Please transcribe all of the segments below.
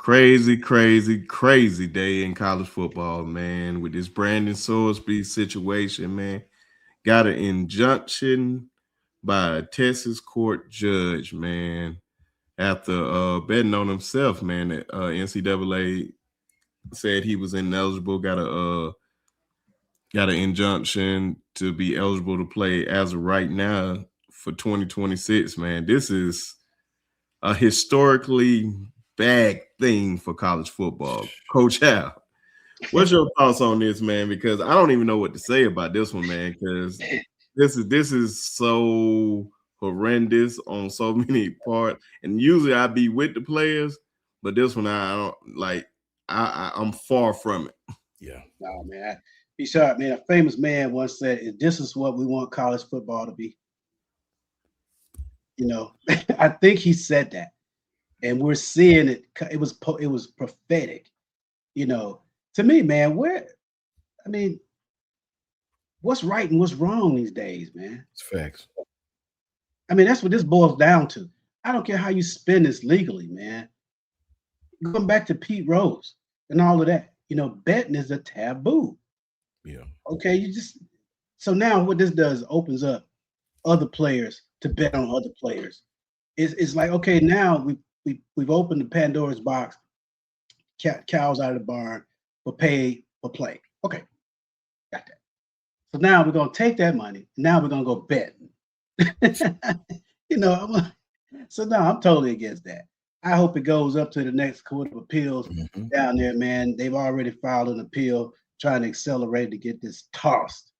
Crazy day in college football, man. With this Brandon Soresby situation, man. Got an injunction by a Texas court judge, man. After betting on himself, man, that NCAA said he was ineligible. Got an injunction to be eligible to play as of right now for 2026, man. This is a historically bad thing for college football. Coach Al, what's your thoughts on this, man? Because I don't even know what to say about this one, man, because this is so horrendous on so many parts. And usually I be with the players, but this one I don't like. I'm far from it. Yeah. No, man. Be sharp, man. A famous man once said, "This is what we want college football to be." I think he said that, and we're seeing it. It was prophetic. To me, man. What's right and what's wrong these days, man? It's facts. That's what this boils down to. I don't care how you spend this legally, man. Going back to Pete Rose and all of that, betting is a taboo. Yeah. Okay, so now what this does opens up other players to bet on other players. It's like, okay, now we've opened the Pandora's box. Cows out of the barn for pay for play. Okay, got that. So now we're gonna take that money. Now we're gonna go betting. So now I'm totally against that. I hope it goes up to the next Court of Appeals down there, man. They've already filed an appeal trying to accelerate to get this tossed.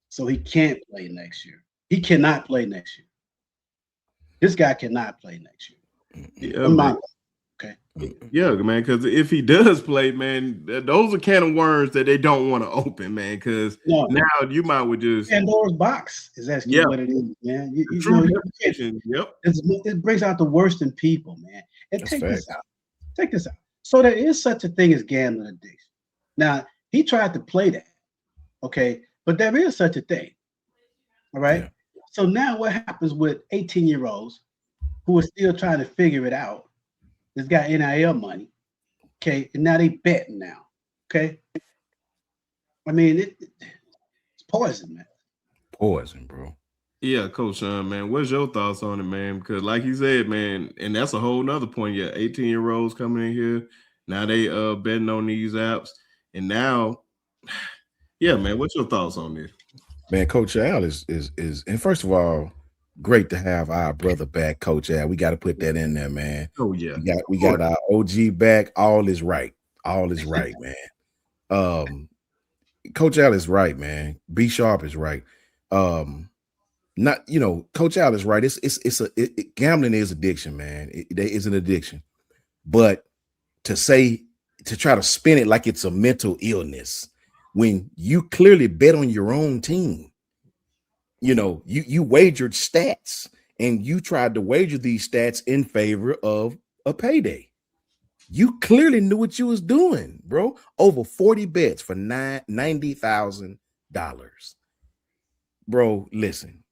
So he can't play next year. He cannot play next year. This guy cannot play next year. Yeah, okay. Yeah, man, because if he does play, man, those are can of worms that they don't want to open, man, because now you might would just... Pandora's box is actually what it is, man. Yep. It brings out the worst in people, man. And take this out. So there is such a thing as gambling addiction. Now, he tried to play that, okay? But there is such a thing, all right? Yeah. So now what happens with 18-year-olds who are still trying to figure it out? That's got NIL money, okay? And now they betting now, okay? It's poison, man. Poison, bro. Yeah, Coach Sean, man, what's your thoughts on it, man? Because like you said, man, and that's a whole nother point. Yeah, 18-year-olds coming in here. Now they betting on these apps. And now, yeah, man, what's your thoughts on this? Man, Coach Al is and first of all, great to have our brother back, Coach Al. We got to put that in there, man. Oh, yeah. We got our OG back. All is right. All is right, man. Coach Al is right, man. B Sharpe is right. Coach Al is right. Gambling is addiction, man. It is an addiction. But to try to spin it like it's a mental illness when you clearly bet on your own team, you wagered stats and you tried to wager these stats in favor of a payday. You clearly knew what you was doing, bro. Over 40 bets for $90,000. Bro, listen,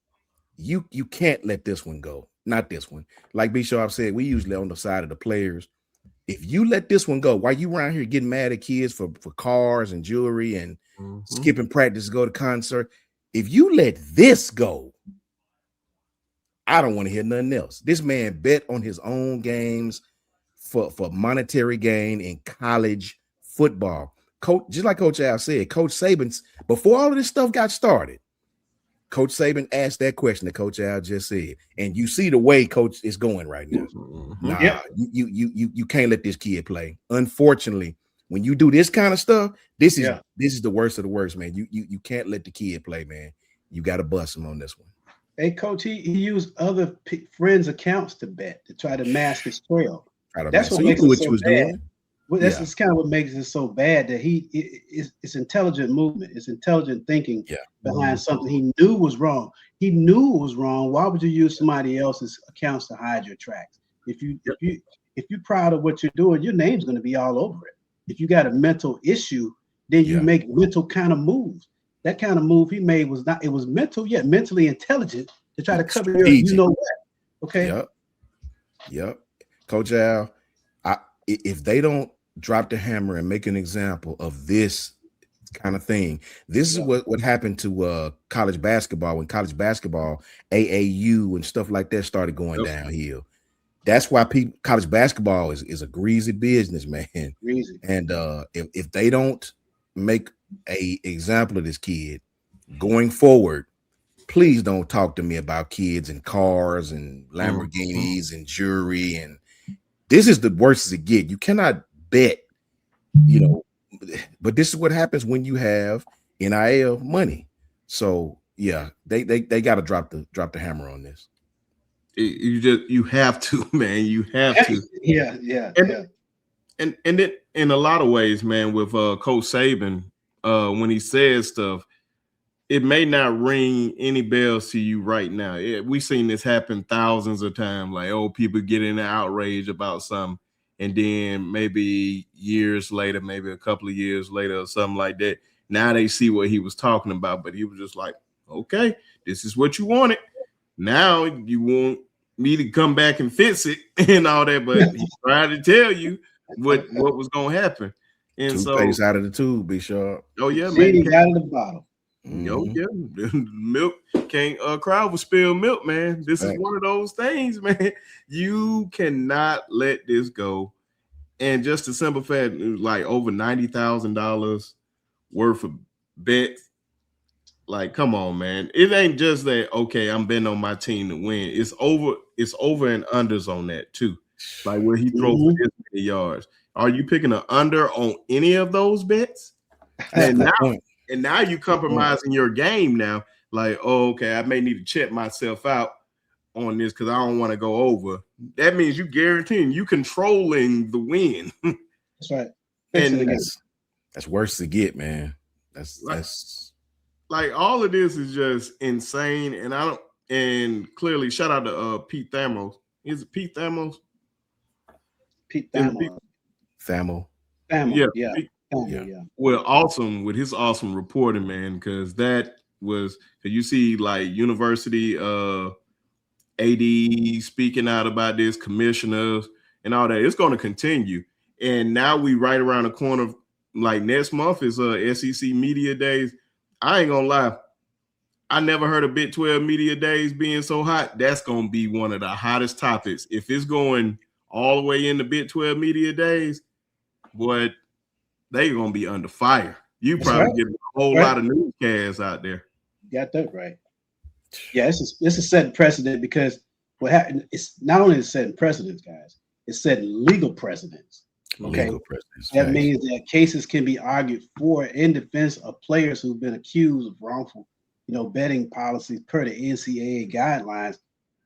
you can't let this one go. Not this one. Like B Sharpe said, we usually on the side of the players. If you let this one go, while you around here getting mad at kids for cars and jewelry and skipping practice to go to concert, if you let this go, I don't want to hear nothing else. This man bet on his own games for monetary gain in college football. Coach, just like Coach Al said, Coach Saban's, before all of this stuff got started, Coach Saban asked that question that Coach Al just said, and you see the way Coach is going right now. Nah, you can't let this kid play. Unfortunately, when you do this kind of stuff, this is the worst of the worst, man. You can't let the kid play, man. You got to bust him on this one. Hey, Coach, he used other friends' accounts to bet to try to mask his trail. That's what makes it so bad. That's kind of what makes it so bad that it's intelligent movement. It's intelligent thinking behind something he knew was wrong. He knew it was wrong. Why would you use somebody else's accounts to hide your tracks? If you're proud of what you're doing, your name's going to be all over it. If you got a mental issue, then you make mental kind of moves. That kind of move he made was not. It was mental, yet mentally intelligent to try to cover your. You know what? Okay. Yep. Coach Al. if they don't drop the hammer and make an example of this kind of thing, this is what happened to college basketball when college basketball, AAU and stuff like that started going downhill. That's why college basketball is a greasy business, man. Greasy. And if they don't make a example of this kid going forward, please don't talk to me about kids and cars and Lamborghinis and jewelry. And this is the worst as it get. You cannot bet, but this is what happens when you have NIL money. So yeah, they got to drop the hammer on this. You have to, man. You have to. Yeah. And it, in a lot of ways, man, with Coach Saban, when he says stuff, it may not ring any bells to you right now. We've seen this happen thousands of times. Like, people get in an outrage about something, and then maybe years later, maybe a couple of years later or something like that, now they see what he was talking about. But he was just like, okay, this is what you wanted. Now you want me to come back and fix it and all that. But he tried to tell you what was going to happen. And toothpaste out of the tube, be sure. Oh, yeah, man. Out of the bottle. Yo, yeah, milk can't crowd with spilled milk, man. This is one of those things, man. You cannot let this go. And just a simple fact, like over $90,000 worth of bets. Like, come on, man. It ain't just that, okay, I'm betting on my team to win. It's over and unders on that too. Like where he throws for this many yards. Are you picking an under on any of those bets? And now you compromising your game now. Like, okay, I may need to check myself out on this because I don't want to go over. That means you guaranteeing you controlling the win. That's right. And that's worse to get, man. That's like all of this is just insane. And clearly shout out to Pete Thamos. Is it Pete Thamos? Pete Thamos. Thamo. Yeah. Well, awesome with his awesome reporting, man, because that was you see like university AD speaking out about this, commissioners and all that. It's going to continue. And now we right around the corner, like next month is SEC Media Days. I ain't gonna lie. I never heard of Big 12 Media Days being so hot. That's going to be one of the hottest topics. If it's going all the way into Big 12 Media Days, boy, they're going to be under fire. You probably get a whole lot of newscasts out there. Got that right. Yeah, this is setting precedent because what happened, it's not only setting precedents, guys, it's setting legal precedents. Okay. Legal precedents. That means that cases can be argued for in defense of players who've been accused of wrongful, betting policies per the NCAA guidelines.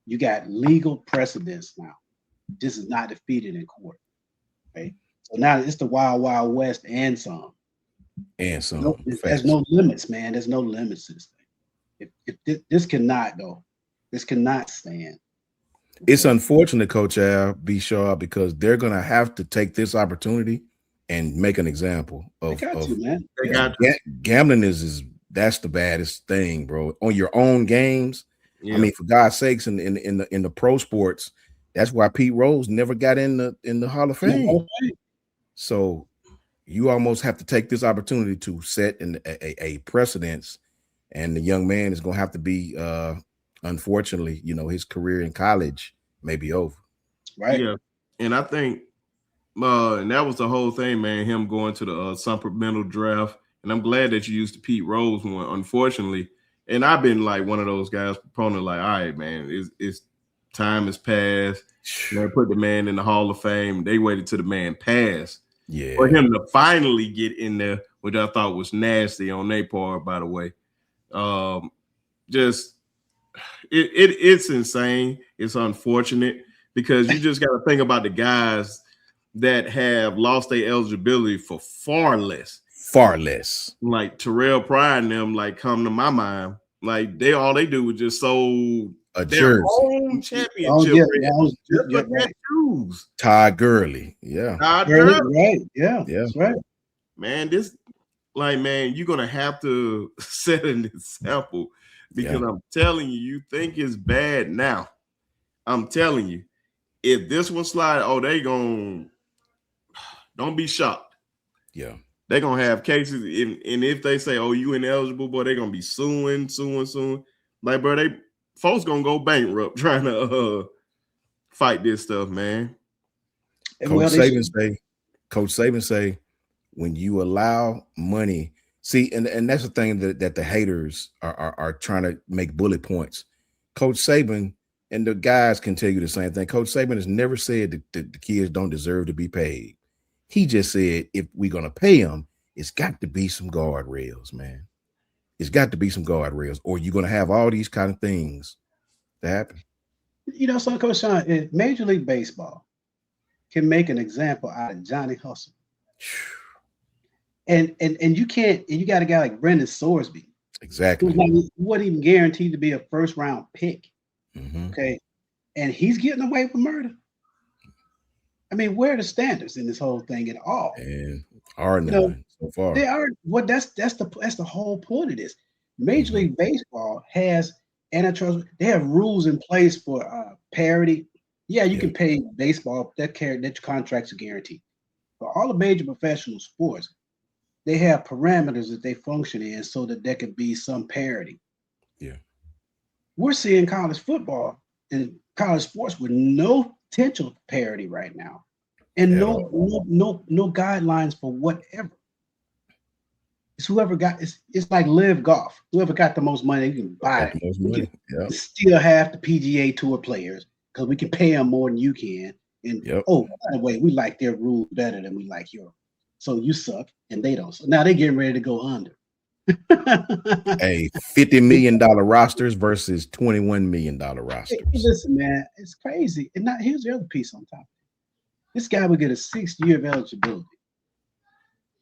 You got legal precedents now. This is not defeated in court. Okay. So now it's the wild, wild west and some. There's no limits, man. There's no limits to this thing. If this cannot go. This cannot stand. It's unfortunate, Coach Al, be sure, because they're going to have to take this opportunity and make an example of man. Gambling that's the baddest thing, bro. On your own games. Yeah. I mean, for God's sakes, in the pro sports, that's why Pete Rose never got in the Hall of Fame. So you almost have to take this opportunity to set a precedence, and the young man is going to have to be, unfortunately, his career in college may be over. Right. Yeah. And I think, and that was the whole thing, man, him going to the supplemental draft. And I'm glad that you used the Pete Rose one, unfortunately. And I've been like one of those guys, proponent, like, all right, man, it's time has passed. They put the man in the Hall of Fame. They waited till the man passed. Yeah. For him to finally get in there, which I thought was nasty on their part, by the way. It's insane. It's unfortunate because you just got to think about the guys that have lost their eligibility for far less. Like Terrell Pryor and them, like, come to my mind. Like all they do was just sold a their jersey. own championship. Todd Gurley. Yeah. Todd Gurley, right. Yeah. That's right. Man, you're gonna have to set an example because I'm telling you, you think it's bad now. I'm telling you, if this one slide, they gonna Don't be shocked. Yeah. They're going to have cases. And if they say, oh, you ineligible, boy, they're going to be suing. Like, bro, folks going to go bankrupt trying to fight this stuff, man. Coach Saban say, when you allow money, see, and that's the thing that the haters are trying to make bullet points. Coach Saban and the guys can tell you the same thing. Coach Saban has never said that the kids don't deserve to be paid. He just said, if we're going to pay them, it's got to be some guardrails, man. It's got to be some guardrails, or you're going to have all these kind of things that happen. You know, so Coach Sean, Major League Baseball can make an example out of Johnny Hustle. And you can't, and you got a guy like Brenden Sorsby. Exactly. Who wasn't even guaranteed to be a first round pick. Mm-hmm. Okay. And he's getting away with murder. I mean, where are the standards in this whole thing at all? And are none so far. They are what that's the whole point of this. Major League Baseball has antitrust, they have rules in place for parity. Yeah, you can pay baseball, that contracts are guaranteed. For all the major professional sports, they have parameters that they function in so that there can be some parity. Yeah. We're seeing college football and college sports with no potential parity right now. And no guidelines for whatever. It's whoever got it's like live golf. Whoever got the most money, you can buy it. We can still have the PGA Tour players because we can pay them more than you can. And oh, by the way, we like their rules better than we like yours. So you suck and they don't. So now they're getting ready to go under. Hey, $50 million rosters versus $21 million rosters. Hey, listen, man, it's crazy. And now here's the other piece on top. This guy would get a 6 year of eligibility.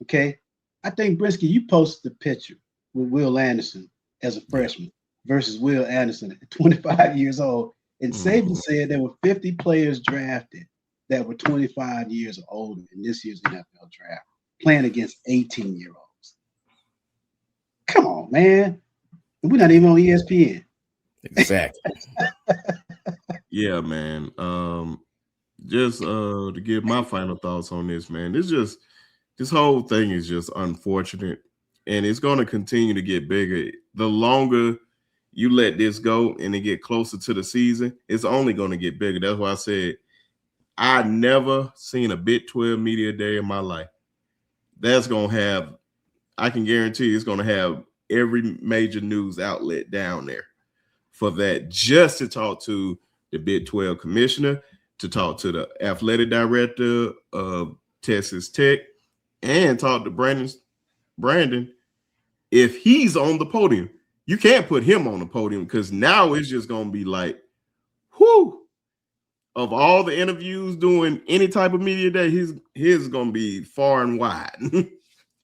Okay. I think Brinsky, you posted the picture with Will Anderson as a freshman versus Will Anderson at 25 years old. And Saban said there were 50 players drafted that were 25 years or older in this year's NFL draft, playing against 18-year-olds. Come on, man. We're not even on ESPN. Exactly. Yeah, man. Just to give my final thoughts on this, man. This whole thing is just unfortunate, and it's going to continue to get bigger. The longer you let this go and it get closer to the season, it's only going to get bigger. That's why I said I never seen a Big 12 media day in my life. That's going to have, I can guarantee it's going to have every major news outlet down there for that, just to talk to the Big 12 commissioner, to talk to the athletic director of Texas Tech, and talk to Brandon. If he's on the podium, you can't put him on the podium because now it's just going to be like, whoo, of all the interviews doing any type of media day, his is going to be far and wide.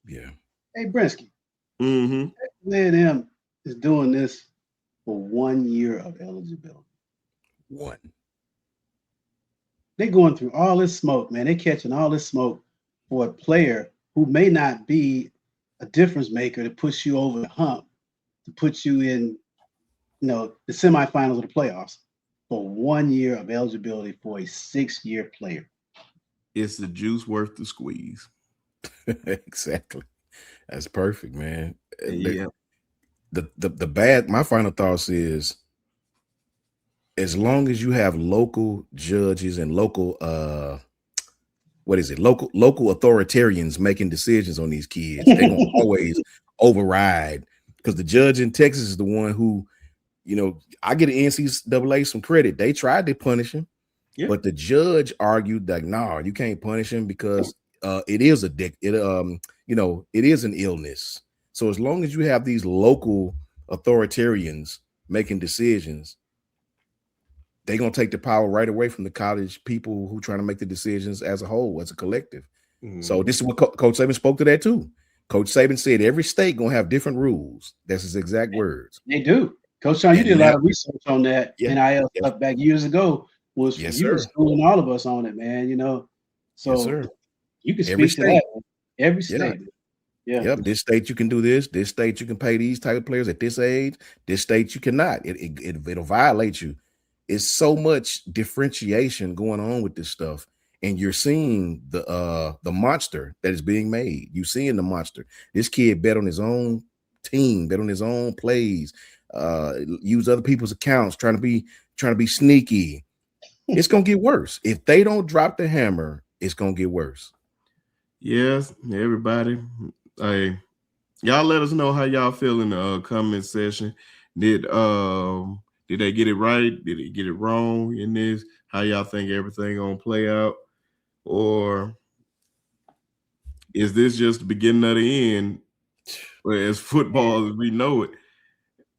Yeah. Hey, Brinsky. A&M is doing this for 1 year of eligibility. One. They're going through all this smoke, man. They're catching all this smoke for a player who may not be a difference maker to push you over the hump, to put you in, the semifinals of the playoffs, for 1 year of eligibility for a 6-year player. It's the juice worth the squeeze. Exactly. That's perfect, man. Yeah. My final thoughts is, as long as you have local judges and local local authoritarians making decisions on these kids, they're gonna always override, because the judge in Texas is the one who, I get an NCAA some credit. They tried to punish him, but the judge argued that no, you can't punish him because it is it is an illness. So as long as you have these local authoritarians making decisions, they're going to take the power right away from the college people who trying to make the decisions as a whole, as a collective. So this is what Coach Saban spoke to that too. Coach Saban said every state going to have different rules. That's his exact words. They do. Coach Sean, you did a lot of research on that NIL stuff back years ago. You were schooling all of us on it, man, So you can speak to that. Every state. Yeah. Yep. This state you can do this. This state you can pay these type of players at this age. This state you cannot. It'll violate you. It's so much differentiation going on with this stuff, and you're seeing the monster that is being made. You're seeing the monster. This kid bet on his own team, bet on his own plays, use other people's accounts, trying to be sneaky. It's gonna get worse. If they don't drop the hammer, it's gonna get worse. Yes, everybody. Hey, y'all let us know how y'all feel in the comment section. Did they get it right? Did they get it wrong in this? How y'all think everything gonna play out? Or is this just the beginning of the end as football as we know it?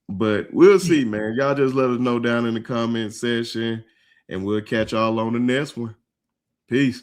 But we'll see, man. Y'all just let us know down in the comment section, and we'll catch y'all on the next one. Peace.